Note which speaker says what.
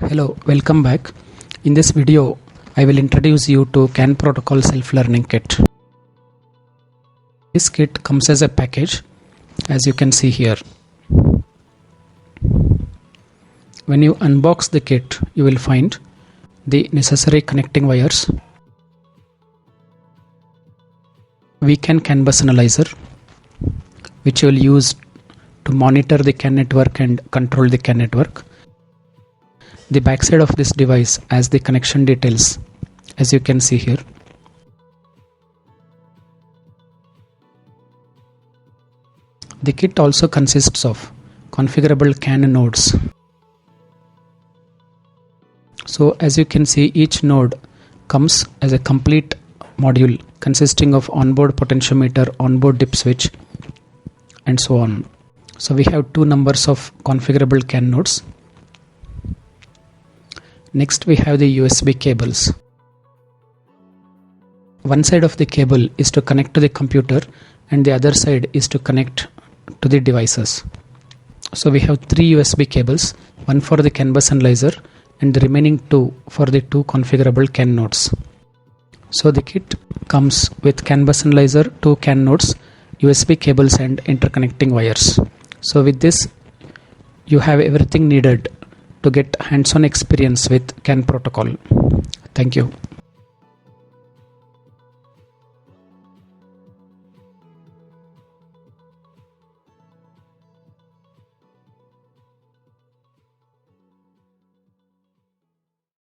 Speaker 1: Hello, welcome back. In this video, I will introduce you to CAN protocol self-learning kit. This kit comes as a package, as you can see here. When you unbox the kit, you will find the necessary connecting wires, vCAN CAN bus analyzer, which you will use to monitor the CAN network and control the CAN network. The backside of this device has the connection details, as you can see here. The kit also consists of configurable CAN nodes. So as you can see, each node comes as a complete module consisting of onboard potentiometer, onboard dip switch, and so on. So we have two numbers of configurable CAN nodes. Next we have the USB cables. One side of the cable is to connect to the computer and the other side is to connect to the devices. So we have three USB cables, one for the CAN bus analyzer and the remaining two for the two configurable CAN nodes. So the kit comes with CAN bus analyzer, two CAN nodes, USB cables and interconnecting wires. So with this you have everything needed to get hands-on experience with CAN protocol. Thank you.